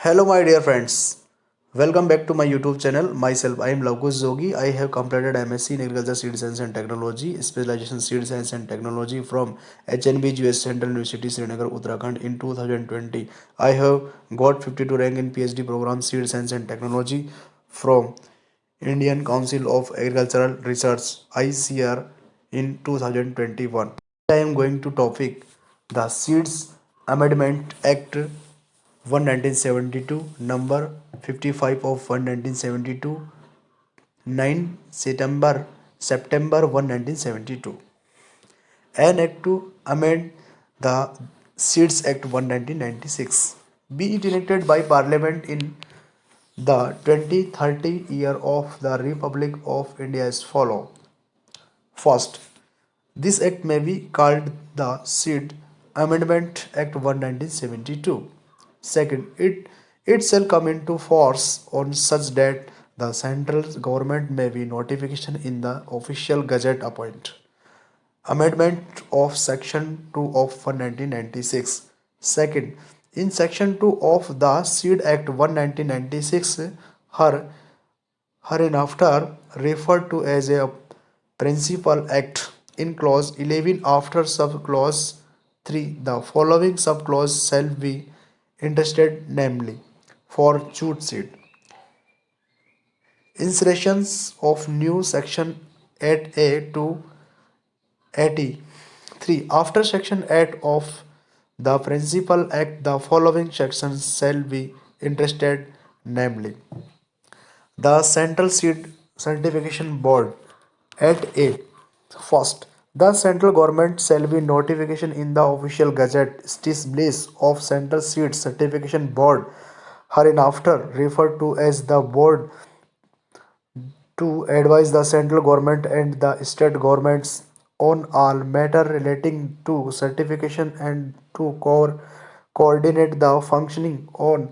Hello, my dear friends. Welcome back to my YouTube channel. Myself, I am Lavkush Jogi. I have completed M.sc in Agriculture, Seed Science and Technology, specialization Seed Science and Technology from HNBGU Central University, SRINAGAR, Uttarakhand in 2020. I have got 52 rank in PhD program Seed Science and Technology from Indian Council of Agricultural Research (ICR) in 2021. I am going to topic the Seeds Amendment Act 1 1972, number 55 of 1 1972, 9 September 1 1972. An act to amend the Seeds Act 1 1996. Be it enacted by Parliament in the 2030 year of the Republic of India as follow. First, this act may be called the Seed Amendment Act 1 1972. Second, it shall come into force on such date the central government may be notification in the official gazette appoint. Amendment of Section 2 of 1996. Second, in Section 2 of the Seed Act 1 1996, her hereinafter referred to as a Principal Act, in clause 11 after subclause 3 the following subclause shall be interested, namely for jute seed. Insertions of new section 8A to 83. After section 8 of the Principal Act, the following sections shall be interested, namely the Central Seed Certification Board at A. First, the central government shall be notification in the official gazette established of Central Seed Certification Board, hereinafter referred to as the board, to advise the central government and the state governments on all matter relating to certification and to coordinate the functioning on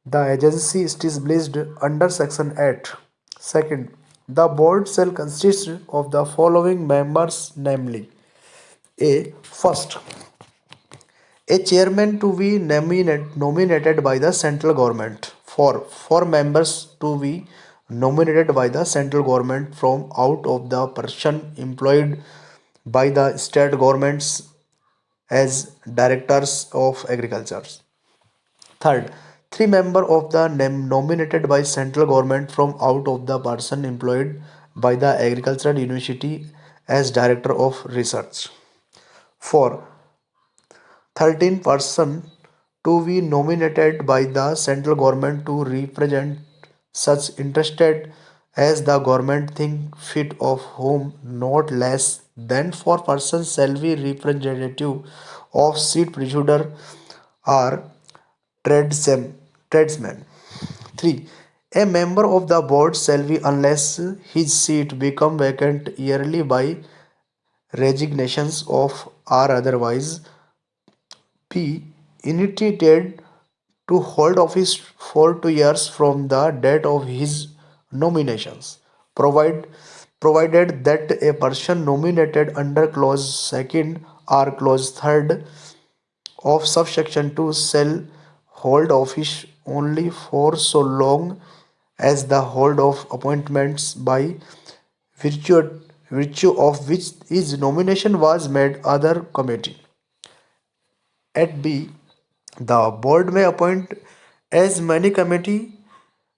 the agency established under section 8. Second, the board shall consist of the following members, namely a first, a chairman to be nominated by the central government. Four members to be nominated by the central government from out of the person employed by the state governments as directors of agriculture. Third, three members of the nominated by central government from out of the person employed by the agricultural university as director of research. Four, 13 persons to be nominated by the central government to represent such interested as the government think fit, of whom not less than 4 persons shall be representative of seed producer or tradesmen. 3. A member of the board shall be, unless his seat become vacant yearly by resignations of or otherwise, be initiated to hold office for 2 years from the date of his nominations, provide, provided that a person nominated under clause 2nd or clause 3rd of subsection 2 shall hold office only for so long as the hold of appointments by virtue, virtue of which his nomination was made other committee. At B, the board may appoint as many committee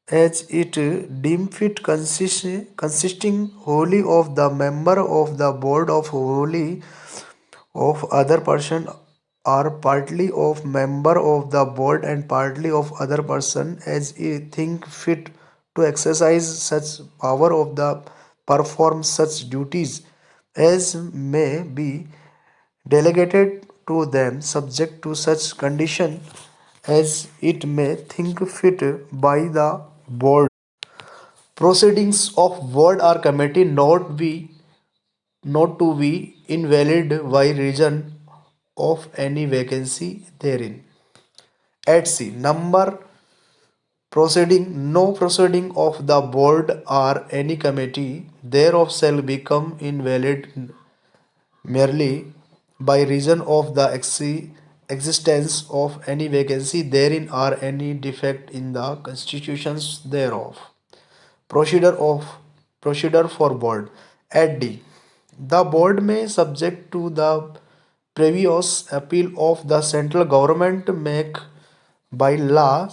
as it deem fit, consisting wholly of the member of the board of wholly of other person, or partly of member of the board and partly of other person as it think fit to exercise such power of the perform such duties as may be delegated to them, subject to such condition as it may think fit by the board. Proceedings of board or committee not to be invalid by reason of any vacancy therein. At C. Number proceeding, no proceeding of the board or any committee thereof shall become invalid merely by reason of the existence of any vacancy therein or any defect in the constitutions thereof. Procedure of Procedure for board. At D. The board may subject to the previous appeal of the central government make by law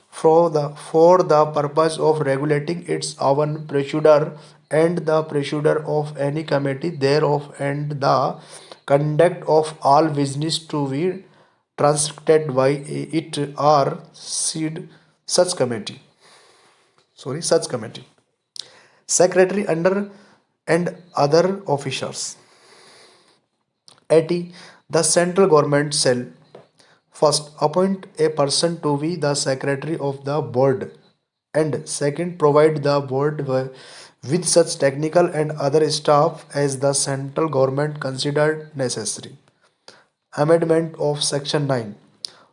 for the purpose of regulating its own procedure and the procedure of any committee thereof and the conduct of all business to be transacted by it or said such committee. Such committee. Secretary under and other officers. 80. The central government shall first appoint a person to be the secretary of the board and second provide the board with such technical and other staff as the central government considered necessary. Amendment of Section 9.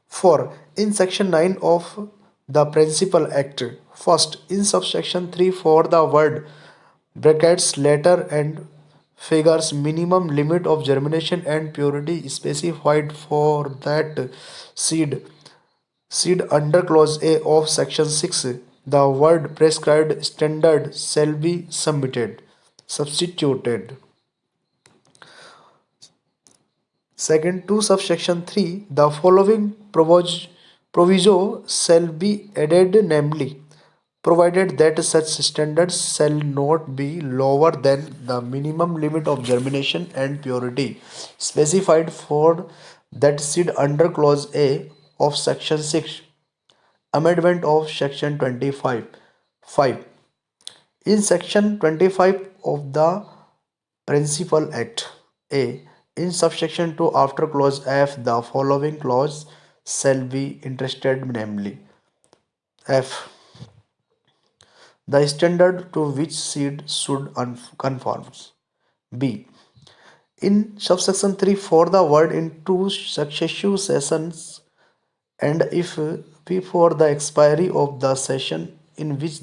4. In Section 9 of the Principal Act, first, in subsection 3 for the word brackets letter and figures minimum limit of germination and purity specified for that seed under clause A of section 6, the word prescribed standard shall be substituted. Second, to subsection 3, the following proviso shall be added, namely, provided that such standards shall not be lower than the minimum limit of germination and purity specified for that seed under clause A of section 6. Amendment of section 25. 5. In section 25 of the Principal Act, A. In subsection 2 after clause F, the following clause shall be interested, namely F. The standard to which seed should conforms. B. In subsection 3 for the word in two successive sessions and if before the expiry of the session in which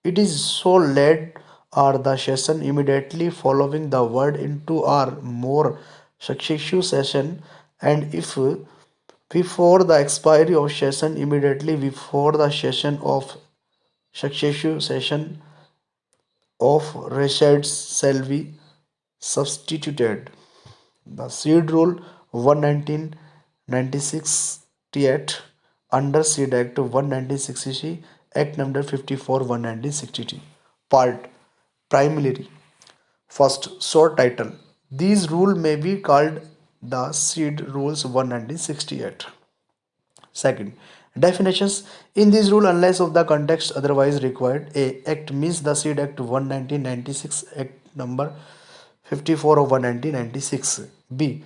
it is so led or the session immediately following the word into or more successive session and if before the expiry of session immediately before the session of successive session of resides shall be substituted. The Seed Rule 11998 under Seed Act 11960 Act number 54 11960 Part Primarily. First, short title. These rules may be called the Seed Rules 11968. Second, definitions. In this rule, unless of the context otherwise required, A. Act means the Seed Act 1996 Act number 54 of 1996. B.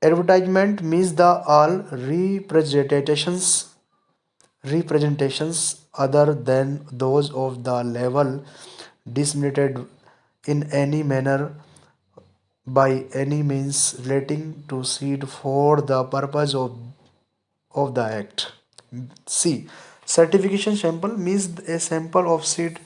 Advertisement means the all representations other than those of the level disseminated in any manner by any means relating to seed for the purpose of the act. C. Certification sample means a sample of seed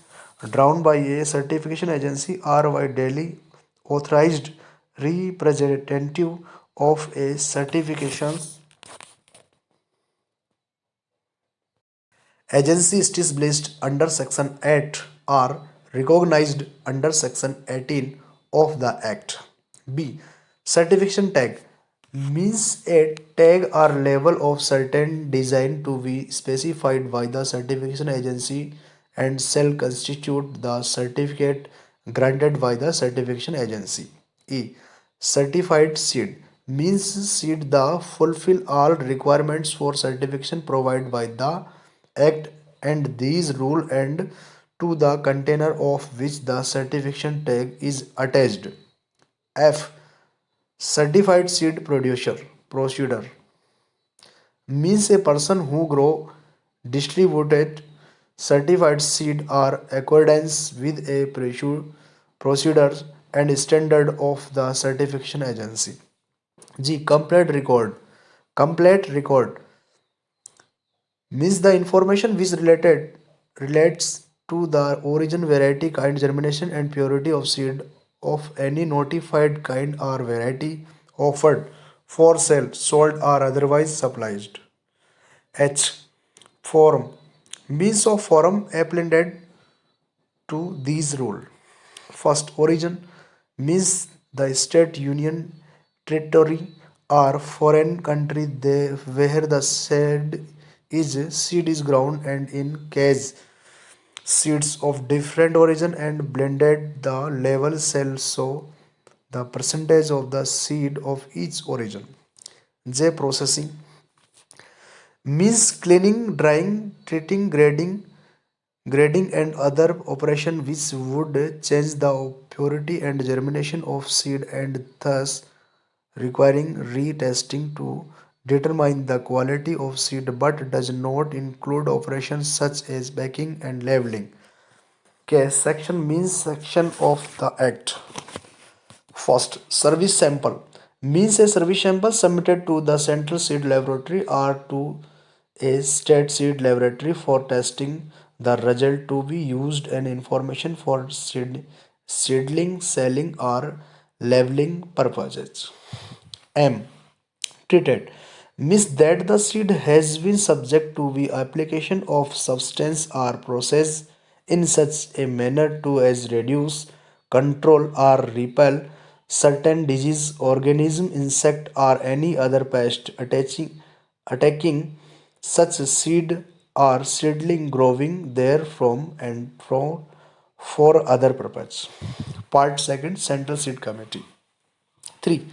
drawn by a certification agency or by daily authorized representative of a certification agency established under section 8 or recognized under section 18 of the act. B. Certification tag means a tag or label of certain design to be specified by the certification agency and shall constitute the certificate granted by the certification agency. E. Certified seed means seed that fulfill all requirements for certification provided by the act and these rule and to the container of which the certification tag is attached. F. Certified seed procedure means a person who grow distributed certified seed are accordance with a procedure and standard of the certification agency. G. Complete record means the information which relates to the origin, variety, kind, germination, and purity of seed of any notified kind or variety offered for sale, sold or otherwise supplied. H. Forum. Means of forum applied to these rules. First, origin means the state, union, territory, or foreign country where the seed is grown, and in case seeds of different origin and blended the level cell so the percentage of the seed of each origin. J. Processing means cleaning, drying, treating, grading and other operation which would change the purity and germination of seed and thus requiring retesting to determine the quality of seed but does not include operations such as baking and labeling. Okay, section means section of the act. First, service sample means a service sample submitted to the central seed laboratory or to a state seed laboratory for testing the result to be used and information for seedling, selling or labeling purposes. M. Treated means that the seed has been subject to the application of substance or process in such a manner to as reduce, control or repel certain disease, organism, insect or any other pest attacking such seed or seedling growing therefrom and from for other purpose. Part second, Central Seed Committee. 3.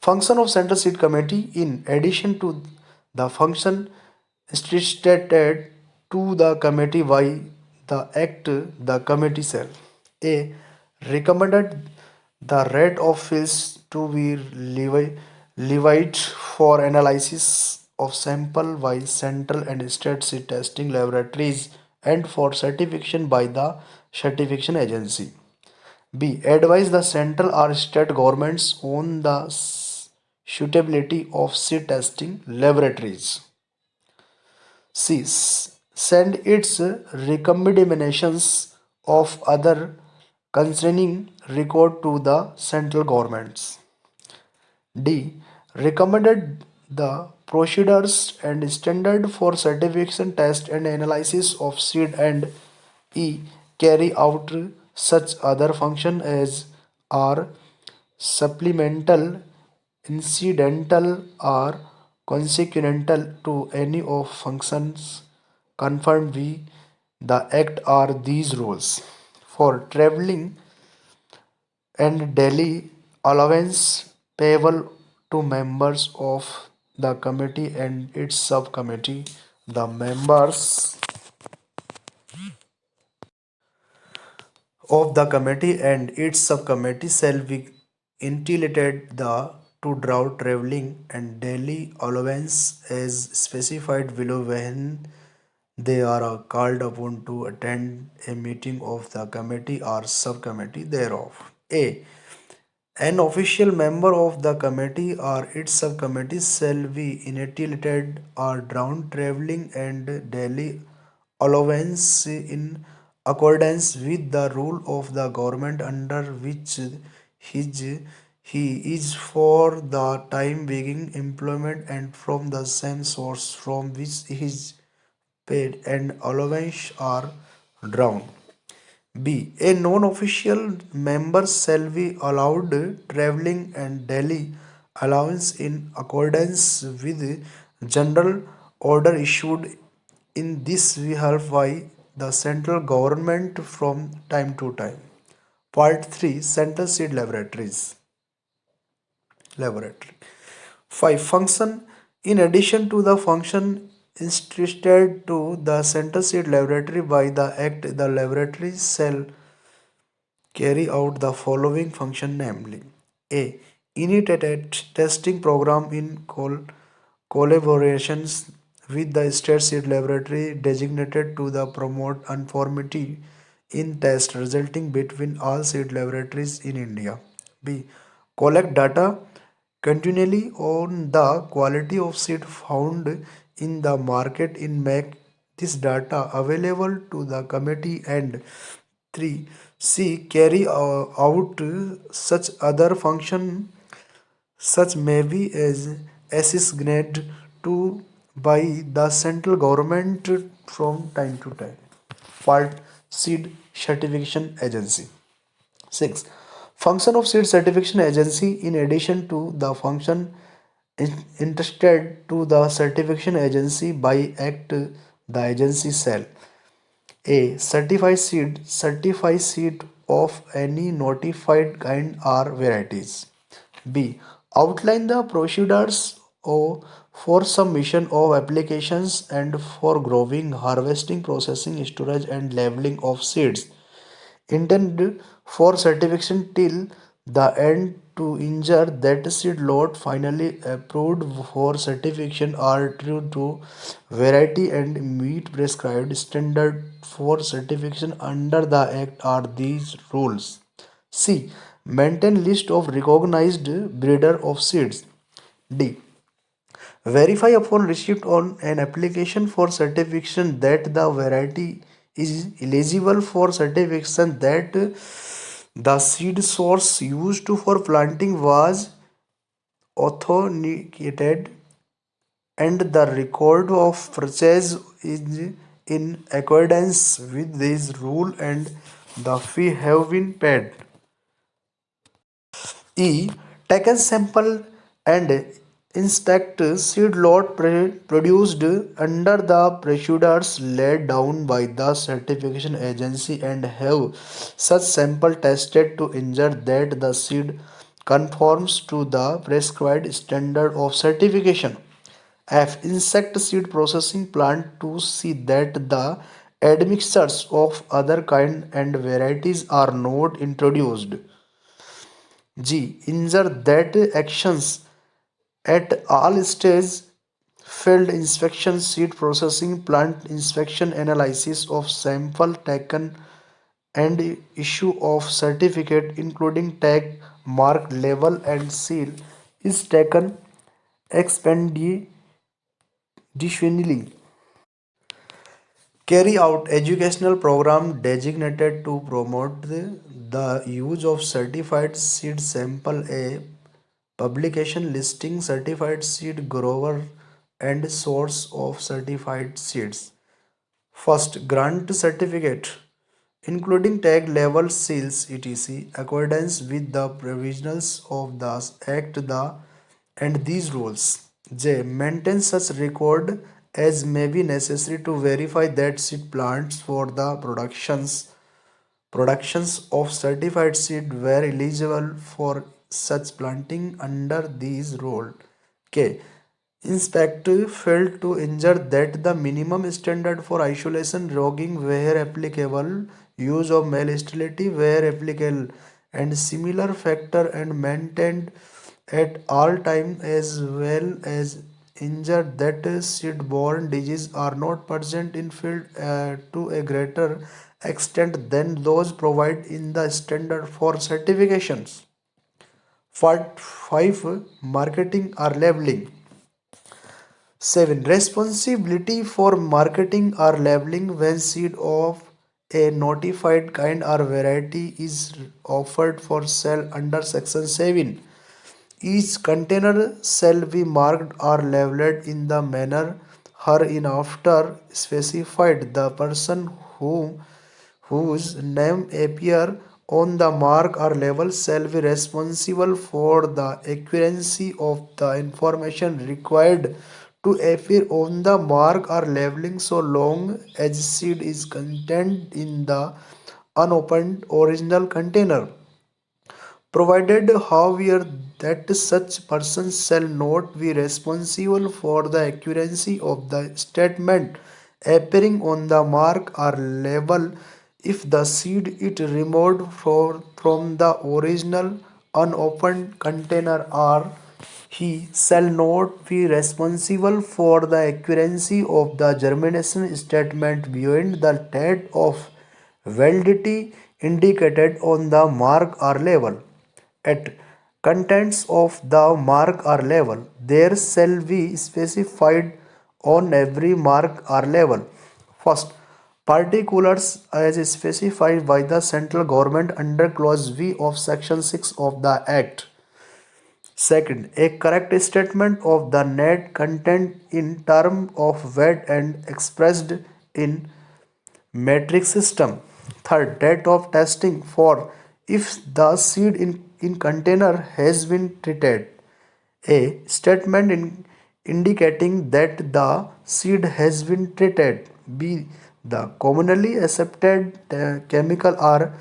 Function of Central Seat Committee. In addition to the function stated to the committee by the Act, the committee shall A. Recommended the rate of fields to be levied for analysis of sample by central and state seed testing laboratories and for certification by the certification agency. B. Advise the central or state governments on the suitability of seed testing laboratories. C. Send its recommendations of other concerning record to the central governments. D. Recommended the procedures and standard for certification test and analysis of seed and E. Carry out such other function as are supplemental, incidental or consequential to any of functions confirmed with the act are these rules. For traveling and daily allowance payable to members of the committee and its subcommittee. The members of the committee and its subcommittee shall be entitled to draw travelling and daily allowance as specified below when they are called upon to attend a meeting of the committee or subcommittee thereof. A. An official member of the committee or its subcommittee shall be entitled or drawn travelling and daily allowance in accordance with the rule of the government under which his, he is for the time being employment and from the same source from which he is paid and allowance are drawn. B. A non-official member shall be allowed travelling and daily allowance in accordance with general order issued in this behalf by the central government from time to time. Part 3, Central Seed Laboratories. Laboratory. 5. Function. In addition to the function instituted to the Central Seed Laboratory by the Act, the laboratory shall carry out the following function, namely: A. Initiated testing program in collaborations with the state seed laboratory designated to the promote uniformity in test resulting between all seed laboratories in India. B. Collect data continually on the quality of seed found in the market in make this data available to the committee and 3. C. Carry out such other function Such may be as assigned to by the central government from time to time. Part Seed Certification Agency. 6. Function of Seed Certification Agency. In addition to the function entrusted to the certification agency by Act, the agency shall: A. Certify seed of any notified kind or varieties. B. Outline the procedures for submission of applications and for growing, harvesting, processing, storage, and labeling of seeds intended for certification till the end to ensure that seed lot finally approved for certification are true to variety and meet prescribed standard for certification under the act are these rules. C. Maintain list of recognized breeder of seeds. D. Verify upon receipt on an application for certification that the variety is eligible for certification, that the seed source used for planting was authenticated, and the record of purchase is in accordance with this rule and the fee have been paid. E. Taken sample and inspect seed lot produced under the procedures laid down by the certification agency and have such sample tested to ensure that the seed conforms to the prescribed standard of certification. F. Insect seed processing plant to see that the admixtures of other kind and varieties are not introduced. G. Ensure that actions at all stages: field inspection, seed processing, plant inspection, analysis of sample taken, and issue of certificate, including tag, mark, label, and seal, is taken expeditiously. Carry out educational program designated to promote the use of certified seed sample. A publication listing certified seed grower and source of certified seeds. First, grant certificate, including tag, label, seals, etc., accordance with the provisions of the Act and these rules. J. Maintain such record as may be necessary to verify that seed plants for the productions of certified seed were eligible for such planting under these rules. K. Inspect failed to ensure that the minimum standard for isolation, logging where applicable, use of male sterility where applicable, and similar factor and maintained at all time, as well as ensure that seed-borne diseases are not present in field to a greater extent than those provided in the standard for certifications. Part 5. Marketing or labeling. 7. Responsibility for marketing or labeling when seed of a notified kind or variety is offered for sale under Section 7. Each container shall be marked or labeled in the manner hereinafter specified. The person whose name appear on the mark or label shall be responsible for the accuracy of the information required to appear on the mark or labeling so long as seed is contained in the unopened original container, provided however that such persons shall not be responsible for the accuracy of the statement appearing on the mark or label if the seed is removed from the original unopened container, or he shall not be responsible for the accuracy of the germination statement beyond the date of validity indicated on the mark or label. At contents of the mark or label, there shall be specified on every mark or label. First, particulars as specified by the central government under clause V of section 6 of the Act. Second, a correct statement of the net content in terms of weight and expressed in metric system. Third, date of testing for if the seed in container has been treated. A statement indicating that the seed has been treated. B. The commonly accepted chemical or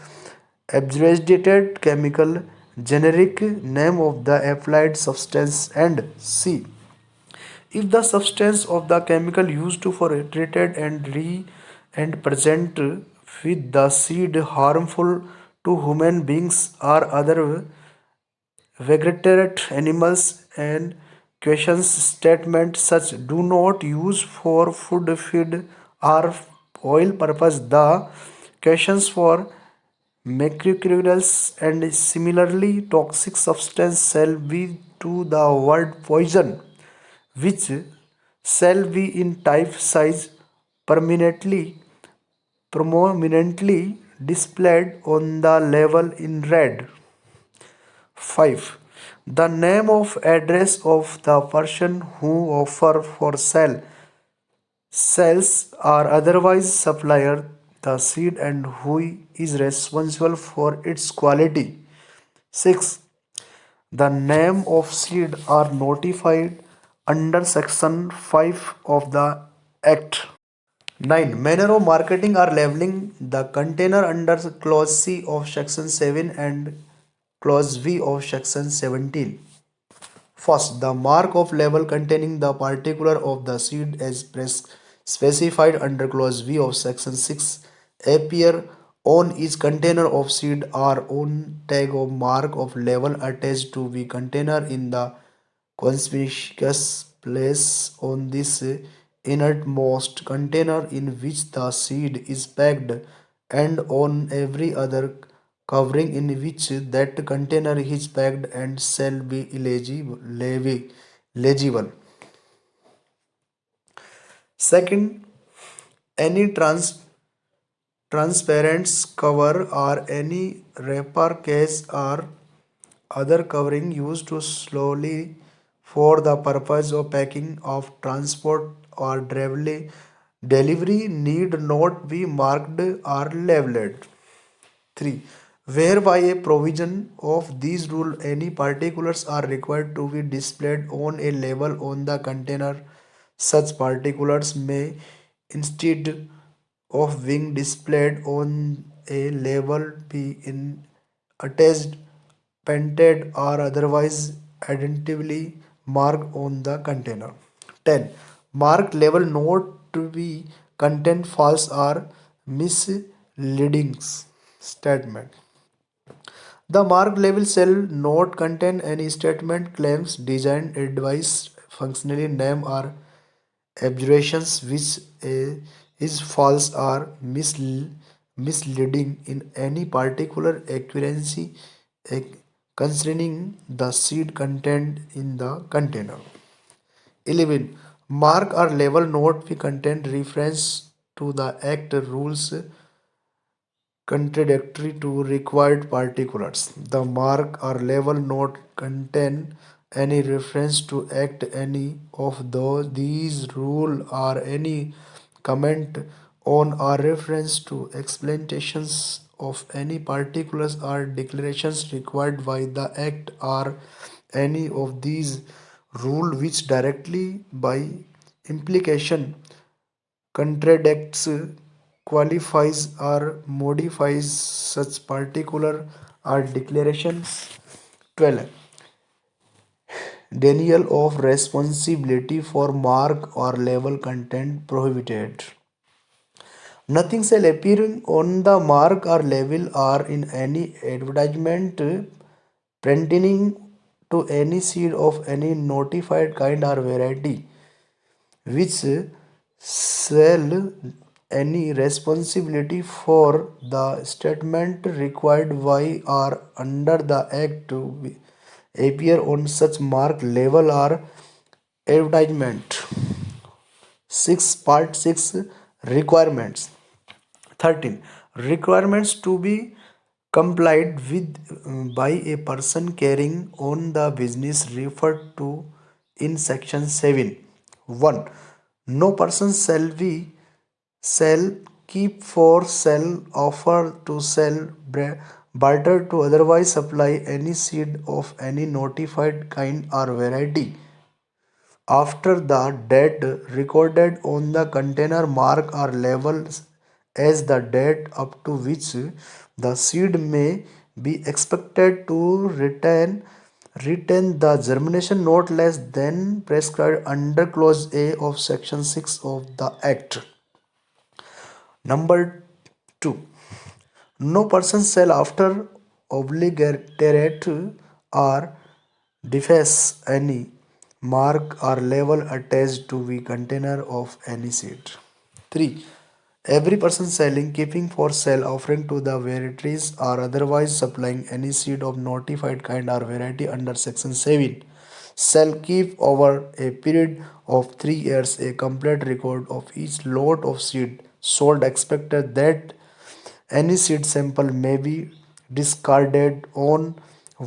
abbreviated chemical generic name of the applied substance. And C. If the substance of the chemical used for treated and present with the seed harmful to human beings or other vertebrate animals and questions statement such do not use for food feed or oil purpose. The questions for mercurials and similarly toxic substance shall be to the word poison, which shall be in type size permanently prominently displayed on the label in red. 5. The name of address of the person who offer for sale, sells or otherwise supplier the seed and who is responsible for its quality. 6. The name of seed are notified under section 5 of the Act. 9. Manner of marketing or labeling the container under clause C of section 7 and clause V of section 17. First, the mark of label containing the particular of the seed as specified under clause V of section 6 appear on each container of seed or on tag or mark of label attached to the container in the conspicuous place on this innermost container in which the seed is packed and on every other covering in which that container is packed and shall be legible. Second, any transparent cover or any wrapper case or other covering used to slowly for the purpose of packing of transport or delivery need not be marked or labeled. 3. Whereby a provision of these rules any particulars are required to be displayed on a label on the container, such particulars may instead of being displayed on a label be in attached, painted or otherwise identically marked on the container. 10. Mark label not to be contain false or misleading statement. The marked label shall not contain any statement, claims, design, advice, functionally name or abbreviations which is false or misleading in any particular accuracy eh, concerning the seed contained in the container. 11. Mark or label not be contain reference to the act rules contradictory to required particulars. The mark or label not contain any reference to act any of these rule or any comment on or reference to explanations of any particulars or declarations required by the act or any of these rule which directly by implication contradicts, qualifies, or modifies such particular or declarations. 12. Denial of responsibility for mark or label content prohibited. Nothing shall appear on the mark or label or in any advertisement pertaining to any seed of any notified kind or variety which shall any responsibility for the statement required by or under the act to appear on such mark label or advertisement. 6 part 6 requirements. 13 requirements to be complied with by a person carrying on the business referred to in section 7. 1. No person shall keep for sale, offer to sell, barter to otherwise supply any seed of any notified kind or variety after the date recorded on the container mark or label as the date up to which the seed may be expected to retain the germination not less than prescribed under clause A of section 6 of the act. Number 2. No person shall after obligate or deface any mark or label attached to the container of any seed. 3. Every person selling, keeping for sale, offering to the laboratories or otherwise supplying any seed of notified kind or variety under section 7 shall keep over a period of 3 years a complete record of each lot of seed sold expected that any seed sample may be discarded on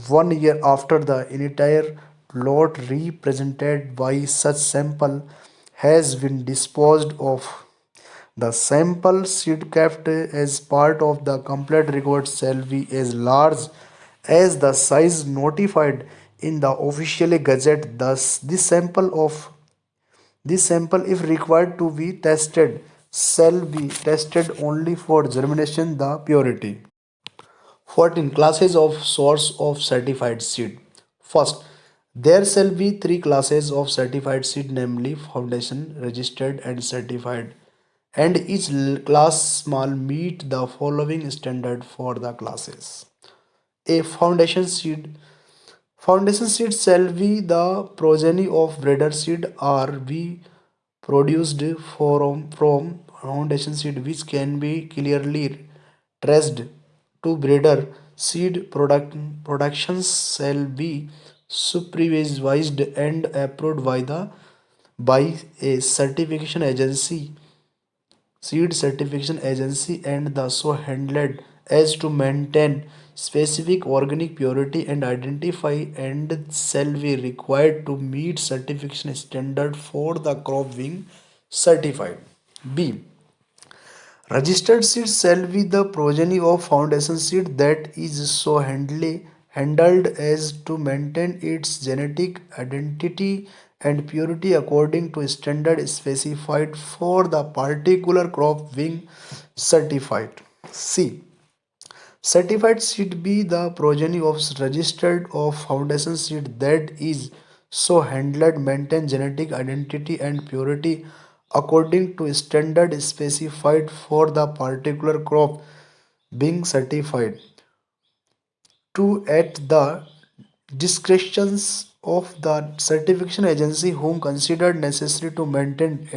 1 year after the entire lot represented by such sample has been disposed of. The sample seed kept as part of the complete record shall be as large as the size notified in the official gazette. Thus, this sample, if required to be tested, shall be tested only for germination, the purity. 14. Classes of source of certified seed. First, there shall be three classes of certified seed, namely foundation, registered, and certified, and each class small meet the following standard for the classes. A foundation seed shall be the progeny of breeder seed or be produced from foundation seed which can be clearly traced to breeder seed. Productions shall be supervised and approved by a seed certification agency and the so handled as to maintain specific organic purity and identify and shall be required to meet certification standard for the crop being certified. B. Registered seed shall be the progeny of foundation seed that is so handled as to maintain its genetic identity and purity according to standard specified for the particular crop being certified. C. Certified seed be the progeny of registered of foundation seed that is so handled, maintain genetic identity and purity according to standard specified for the particular crop being certified. To at the discretions of the certification agency whom considered necessary to maintain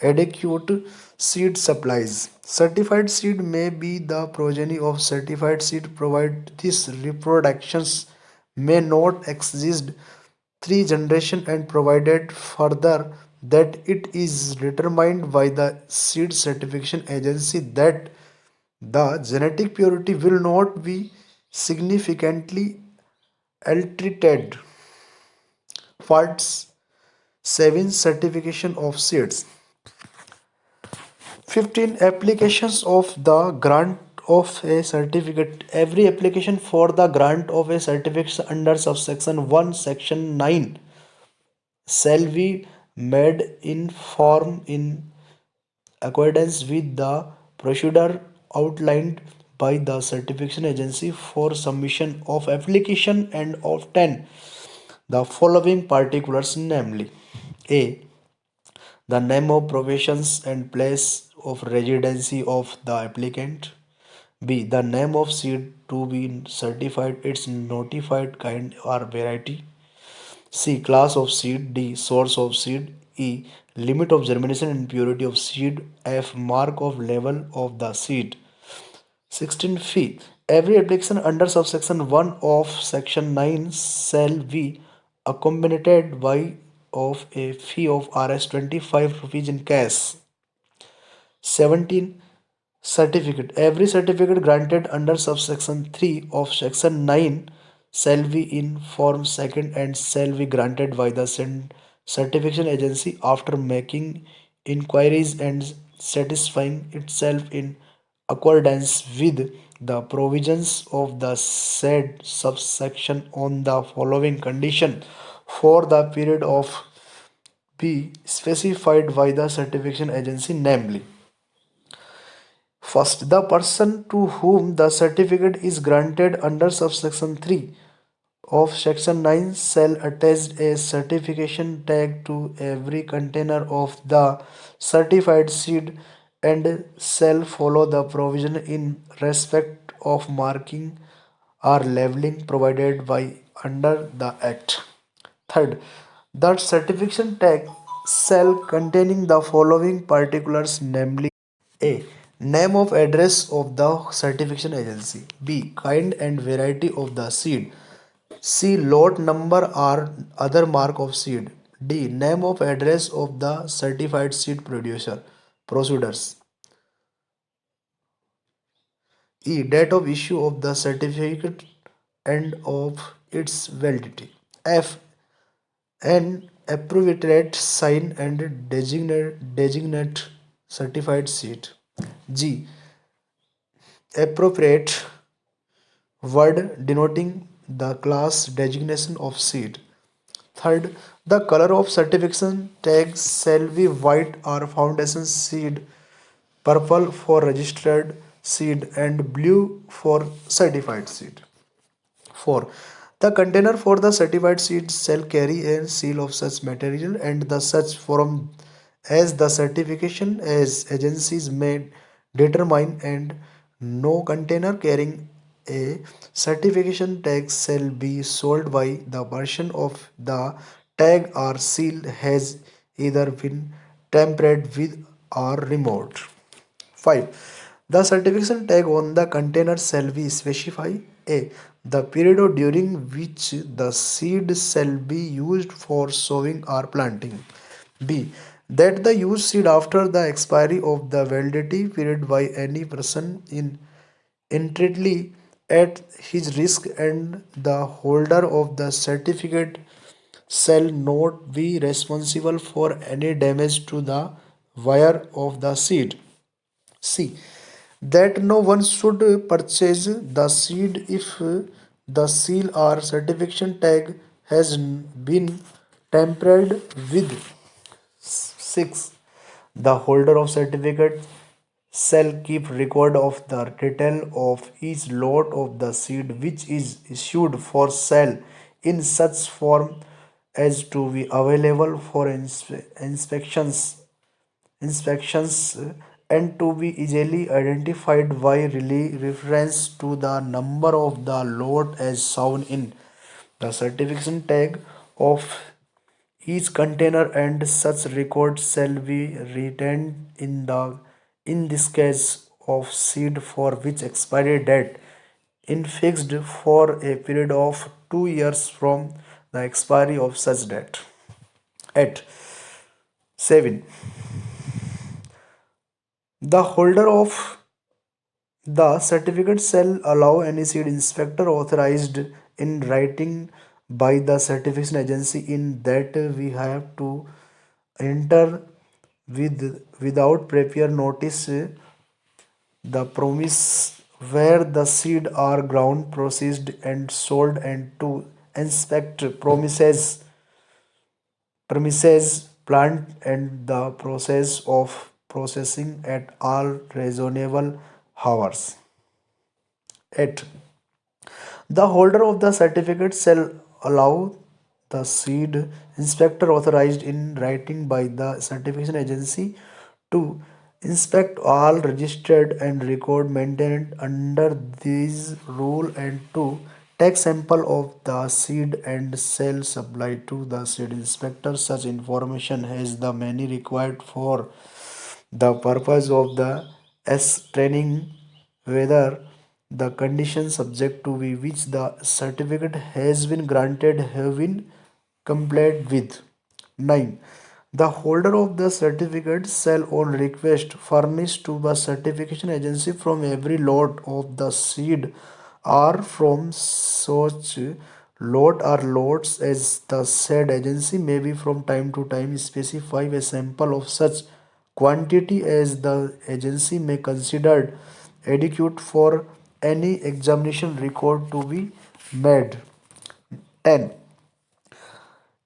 adequate seed supplies. Certified seed may be the progeny of certified seed provided these reproductions may not exist three generations and provided further that it is determined by the seed certification agency that the genetic purity will not be significantly altered. Parts 7 Certification of seeds. 15 Applications of the grant of a certificate. Every application for the grant of a certificate under subsection 1 section 9 shall be made in form in accordance with the procedure outlined by the certification agency for submission of application and obtain the following particulars, namely: A. The name of professions and place of residency of the applicant. B. The name of seed to be certified, its notified kind or variety. C. Class of seed. D. Source of seed. E. Limit of germination and purity of seed. F. Mark of level of the seed. 16 fee. Every application under subsection 1 of section 9 shall be accompanied by of a fee of Rs 25 rupees in cash. 17. Certificate. Every certificate granted under subsection 3 of section 9 shall be in form second and shall be granted by the certification agency after making inquiries and satisfying itself in accordance with the provisions of the said subsection on the following condition for the period of be specified by the certification agency, namely: first, the person to whom the certificate is granted under subsection 3 of section 9 shall attach a certification tag to every container of the certified seed and shall follow the provision in respect of marking or labeling provided by under the act. Third, the certification tag shall containing the following particulars, namely: A. Name of address of the certification agency. B. Kind and variety of the seed. C. Lot number or other mark of seed. D. Name of address of the certified seed producer. Procedures. E. Date of issue of the certificate and of its validity. F. An appropriate sign and designate certified seed. G. Appropriate word denoting the class designation of seed. Third, the color of certification tag shall be white or foundation seed, purple for registered seed, and blue for certified seed. 4. The container for the certified seed shall carry a seal of such material and the such form as the certification as agencies may determine, and no container carrying a certification tag shall be sold by the person of the tag or seal has either been tampered with or removed. 5. The certification tag on the container shall be specify: A. The period during which the seed shall be used for sowing or planting. B. That the used seed after the expiry of the validity period by any person in entirely at his risk, and the holder of the certificate shall not be responsible for any damage to the wire of the seed. C. That no one should purchase the seed if the seal or certification tag has been tampered with. 6. The holder of certificate shall keep record of the detail of each lot of the seed which is issued for sale in such form as to be available for inspections and to be easily identified by reference to the number of the lot as shown in the certification tag of each container, and such record shall be retained in this case of seed for which expiry date in fixed for a period of 2 years from the expiry of such date. 8. 7. The holder of the certificate shall allow any seed inspector authorized in writing by the certification agency in that we have to enter without prior notice the promise where the seed are ground, processed and sold, and to inspect premises, plant and the process of processing at all reasonable hours. 8. The holder of the certificate shall allow the seed inspector authorized in writing by the certification agency to inspect all registered and record maintained under these rule and to take sample of the seed and shall supply to the seed inspector such information as the many required for the purpose of the S training, whether the conditions subject to which the certificate has been granted have been complied with. 9. The holder of the certificate shall on request furnish to the certification agency from every lot of the seed or from such lot or lots as the said agency may be from time to time specify a sample of such quantity as the agency may consider adequate for any examination record to be made. 10.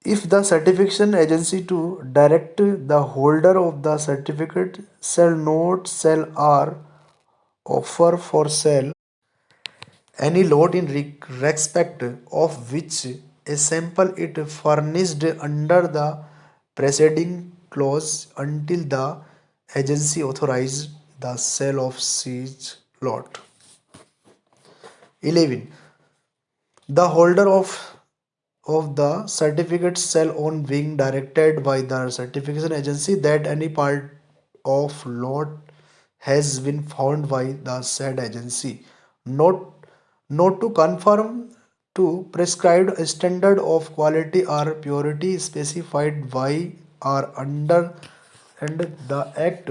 If the certification agency to direct the holder of the certificate shall not sell or offer for sale any lot in respect of which a sample it furnished under the preceding clause until the agency authorized the sale of such lot. 11. The holder of the certificate shall on being directed by the certification agency that any part of lot has been found by the said agency not not to conform to prescribed standard of quality or purity specified by or under and the act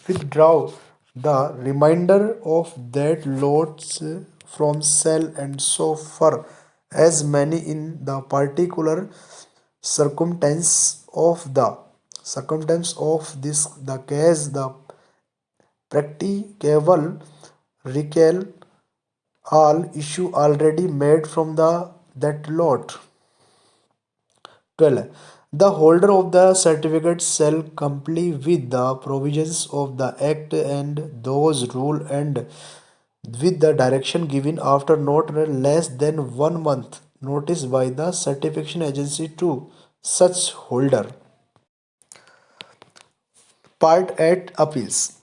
withdraw the remainder of that lots from sale and so far as many in the particular circumstance of this the case the practicable recall all issue already made from the that lot. 12. The holder of the certificate shall comply with the provisions of the Act and those rules and with the direction given after not less than 1 month notice by the certification agency to such holder. Part 8 Appeals.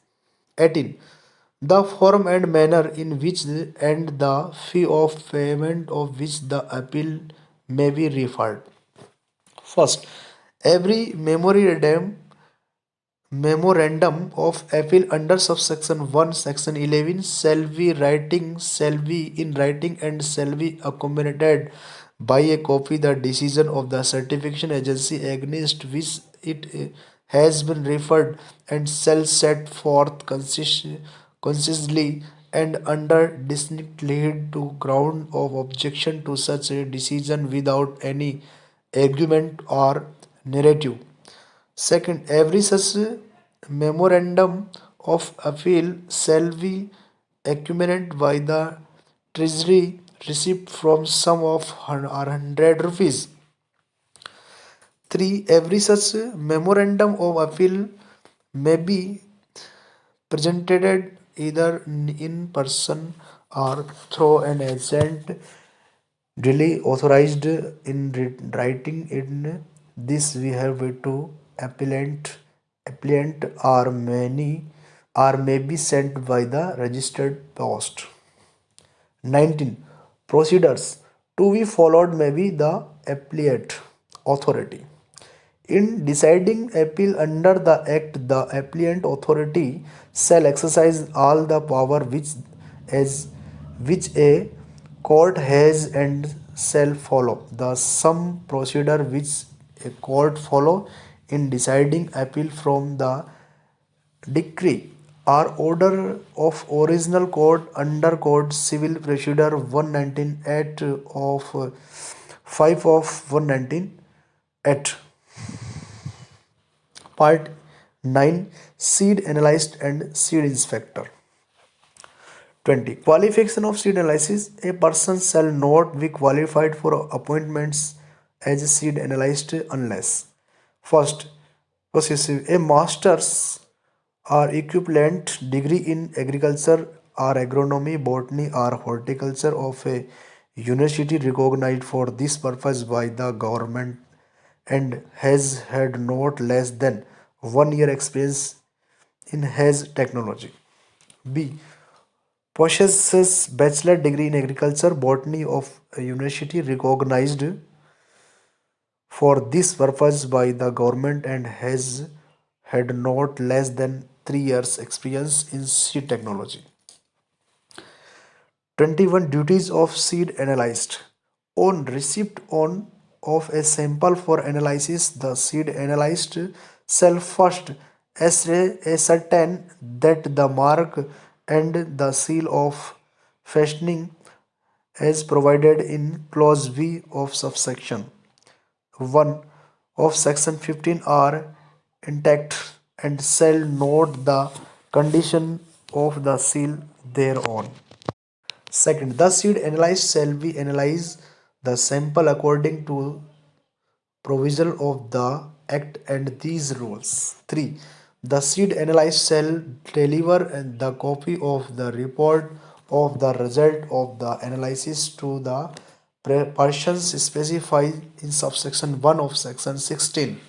18. The form and manner in which and the fee of payment of which the appeal may be referred. First, every memorandum of appeal under subsection 1 section 11 shall be in writing and shall be accompanied by a copy the decision of the certification agency against which it has been referred and shall set forth concisely and under distinct lead to ground of objection to such a decision without any argument or narrative. Second, every such memorandum of appeal shall be accompanied by the treasury receipt from sum of ₹100. 3. Every such memorandum of appeal may be presented either in person or through an agent duly authorized in writing. In this we have to appellant or many or may be sent by the registered post. 19. Procedures to be followed may be the appellate authority. In deciding appeal under the Act, the appellant authority shall exercise all the power which a court has and shall follow the some procedure which a court follow in deciding appeal from the decree or order of original court under Code Civil Procedure 119 Act of 5 of 119 Act. Part 9 Seed Analyst and Seed Inspector. 20. Qualification of seed analysis. A person shall not be qualified for appointments as a seed analyst unless first, possessive a master's or equivalent degree in agriculture or agronomy, botany or horticulture of a university recognized for this purpose by the government and has had not less than 1 year experience in his technology. B. Possesses bachelor degree in agriculture, botany of a university recognized for this purpose by the government and has had not less than 3 years experience in seed technology. 21 Duties of seed analyst. On receipt of a sample for analysis, the seed analyst Cell first ascertain that the mark and the seal of fastening as provided in clause V of subsection 1 of section 15 are intact and shall note the condition of the seal thereon. Second, the seed analyzed shall be analyze the sample according to provision of the Act and these rules. 3. The seed analyst shall deliver the copy of the report of the result of the analysis to the persons specified in subsection 1 of section 16.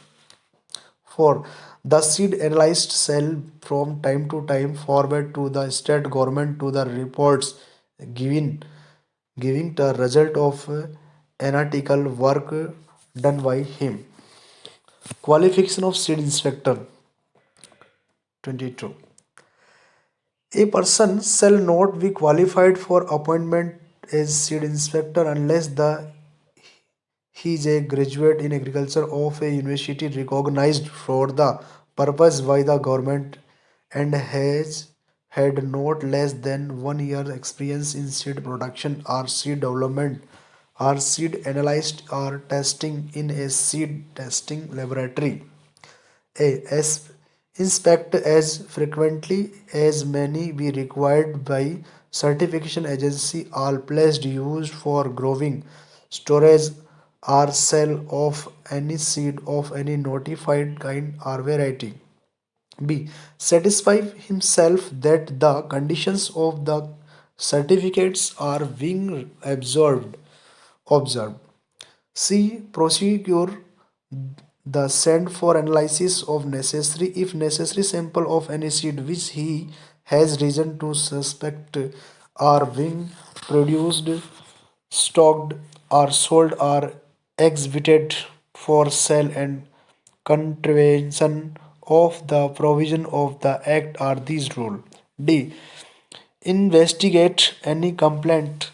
4. The seed analyst shall from time to time forward to the state government to the reports given giving the result of analytical work done by him. Qualification of seed inspector 22. A person shall not be qualified for appointment as seed inspector unless he is a graduate in agriculture of a university recognized for the purpose by the government and has had not less than 1 year experience in seed production or seed development or seed analyzed or testing in a seed testing laboratory. As inspect as frequently as may be required by certification agency all placed used for growing, storage or sale of any seed of any notified kind or variety. B. Satisfy himself that the conditions of the certificates are being observed. C. Procedure the send for analysis of necessary if necessary sample of any seed which he has reason to suspect are being produced, stocked or sold or exhibited for sale and contravention of the provision of the act are these rule. D. Investigate any complaint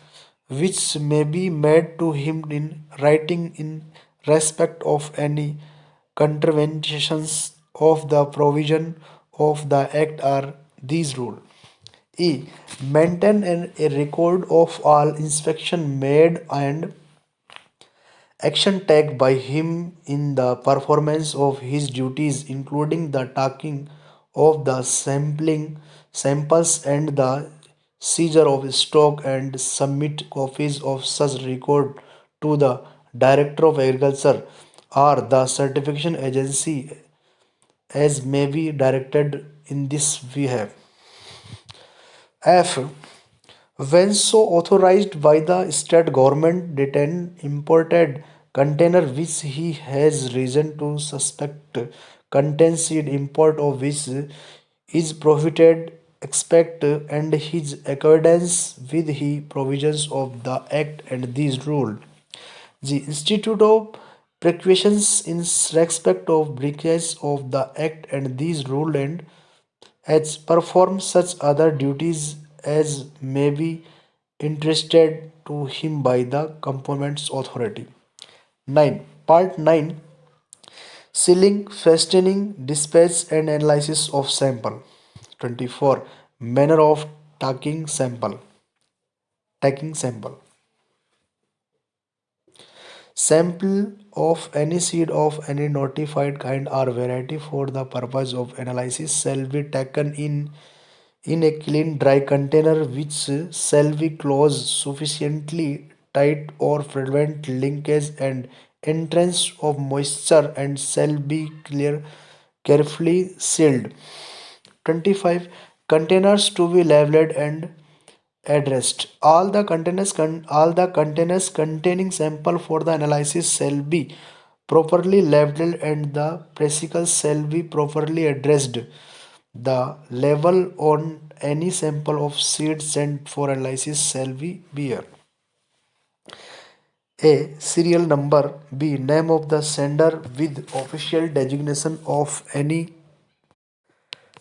which may be made to him in writing in respect of any contraventions of the provision of the act are these rule. E. Maintain a record of all inspection made and action taken by him in the performance of his duties including the taking of the samples and the seizure of stock and submit copies of such record to the director of agriculture or the certification agency as may be directed in this behalf. F. When so authorized by the state government, detain imported container which he has reason to suspect contains seed import of which is prohibited, expect and his accordance with the provisions of the Act and these rule. The Institute of Precautions in respect of breaches of the Act and these rule and has performed such other duties as may be entrusted to him by the components authority. 9. Part 9. Sealing, fastening, dispatch and analysis of sample. 24. Manner of taking sample. Taking sample. Sample of any seed of any notified kind or variety for the purpose of analysis shall be taken in a clean dry container which shall be closed sufficiently tight or prevent linkage and entrance of moisture and shall be carefully sealed. 25. Containers to be labeled and addressed. All the containers containing sample for the analysis shall be properly labeled and the particles shall be properly addressed. The label on any sample of seed sent for analysis shall be bear A. Serial number. B. Name of the sender with official designation of any.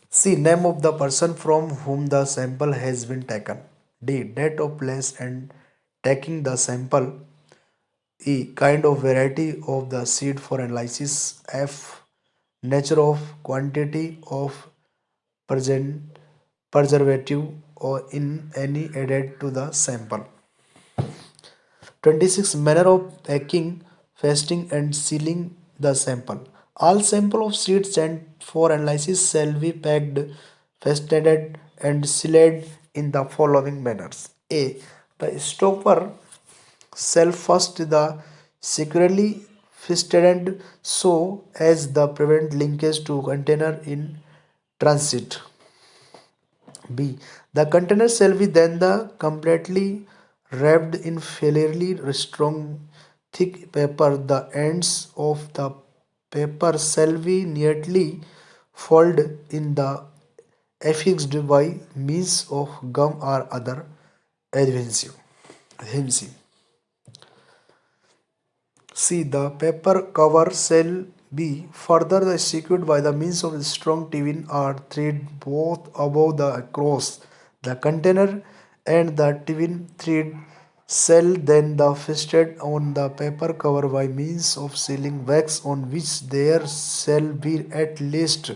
C. Name of the person from whom the sample has been taken. D. Date of place and taking the sample. E. Kind of variety of the seed for analysis. F. nature of quantity of present preservative or in any added to the sample. 26. Manner of packing, fasting and sealing the sample. All sample of seeds sent for analysis shall be packed, fastened and sealed in the following manners. A. The stopper shall first the securely fastened so as the prevent linkage to container in transit. B. The container shall be then the completely wrapped in fairly strong thick paper. The ends of the paper shall be neatly folded in the affixed by means of gum or other adhesive. adhesive. C. The paper cover shall be further secured by the means of strong twine or thread both above the across the container, and the twine thread shall then be fixed on the paper cover by means of sealing wax on which there shall be at least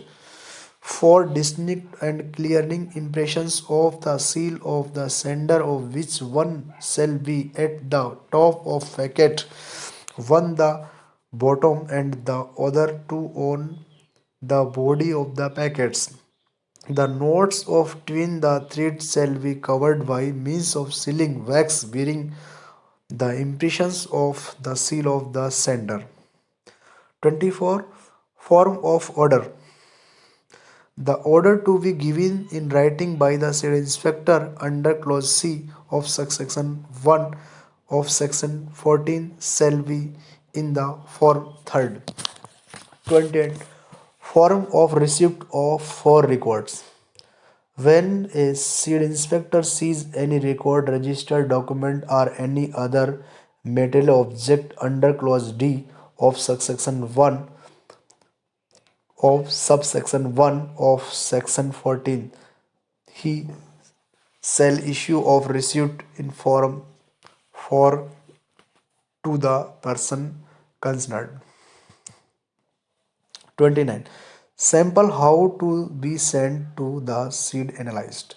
four distinct and clearing impressions of the seal of the sender, of which one shall be at the top of packet, one the bottom and the other two on the body of the packets. The knots of twin the threads shall be covered by means of sealing wax bearing the impressions of the seal of the sender. 24. Form of order. The order to be given in writing by the said inspector under clause C of subsection 1 of section 14 shall be in the form third. 28. Form of receipt of for records. When a seed inspector sees any record, registered document or any other material object under clause D of subsection 1 of subsection 1 of section 14, he shall issue of receipt in form for to the person concerned. 29. Sample how to be sent to the seed analyzed.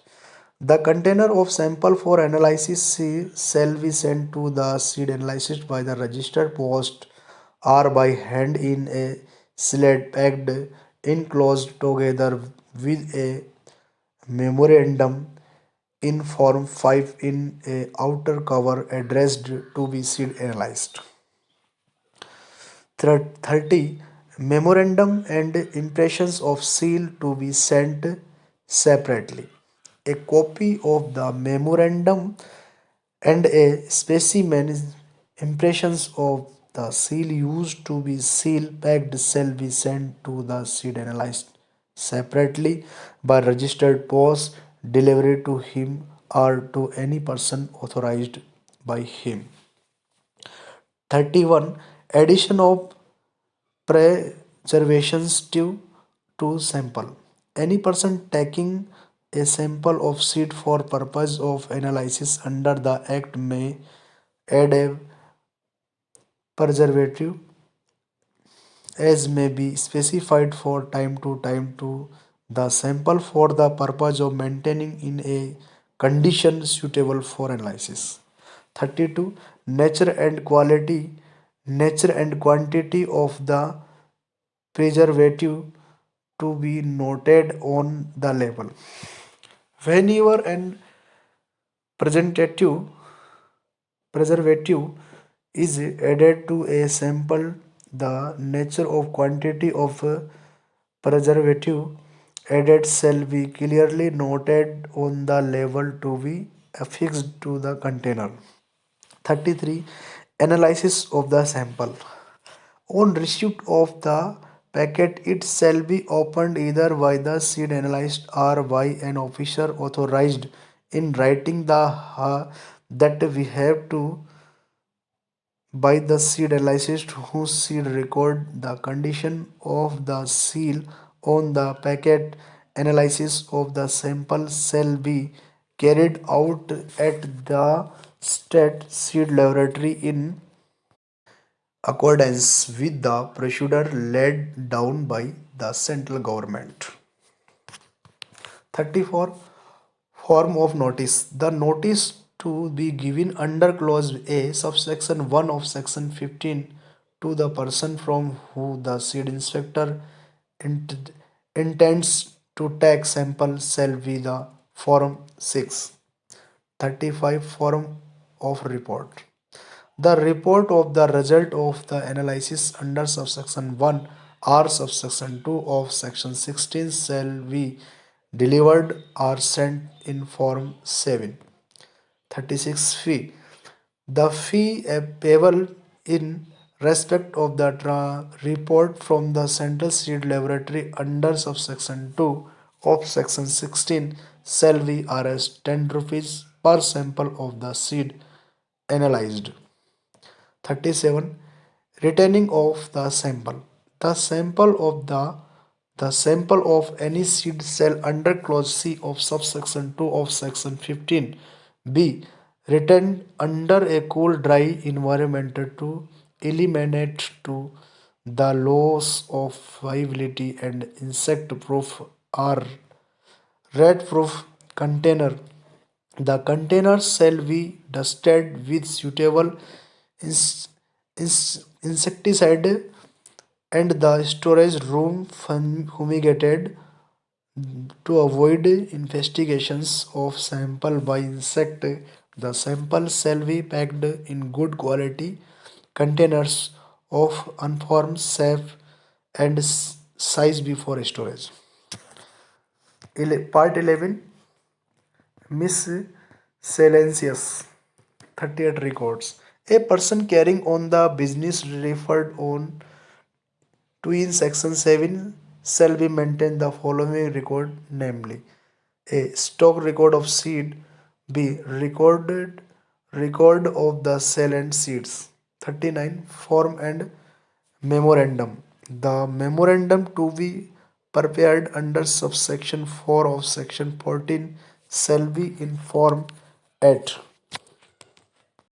The container of sample for analysis shall be sent to the seed analyst by the registered post or by hand in a sled packed enclosed together with a memorandum in form 5 in a outer cover addressed to be seed analyzed. 30. Memorandum and impressions of seal to be sent separately. A copy of the memorandum and a specimen impressions of the seal used to be seal packed shall be sent to the seed analyst separately by registered post delivery to him or to any person authorized by him. 31. Addition of preservations to sample. Any person taking a sample of seed for purpose of analysis under the act may add a preservative as may be specified for time to time to the sample for the purpose of maintaining in a condition suitable for analysis. 32. Nature and quantity of the preservative to be noted on the label. Whenever an presentative preservative is added to a sample, the nature of quantity of preservative added shall be clearly noted on the label to be affixed to the container. 33. Analysis of the sample. On receipt of the packet, it shall be opened either by the seed analyst or by an officer authorized in writing the that we have to by the seed analyst whose seed record the condition of the seal on the packet. Analysis of the sample shall be carried out at the state seed laboratory in accordance with the procedure laid down by the central government. 34. Form of notice. The notice to be given under clause A subsection 1 of section 15 to the person from who the seed inspector int- intends to take sample shall be the form 6. 35. Form of report. The report of the result of the analysis under subsection 1 or subsection 2 of section 16 shall be delivered or sent in form 7. 36. Fee. The fee payable in respect of the report from the Central Seed Laboratory under subsection 2 of section 16 shall be Rs 10 rupees per sample of the seed analyzed. 37. Retaining of the sample. The sample of any seed cell under clause C of subsection 2 of section 15 B retained under a cool dry environment to eliminate to the loss of viability and insect proof or rat proof container. The container shall be dusted with suitable insecticide and the storage room fumigated to avoid investigations of sample by insect. The sample shall be packed in good quality containers of uniform shape and size before storage. Part 11. Miscellaneous. 38 records. A person carrying on the business referred on to in section 7 shall be maintained the following record, namely a stock record of seed, b record of the cell and seeds. 39. Form and memorandum. The memorandum to be prepared under subsection 4 of section 14 shall be in form 8.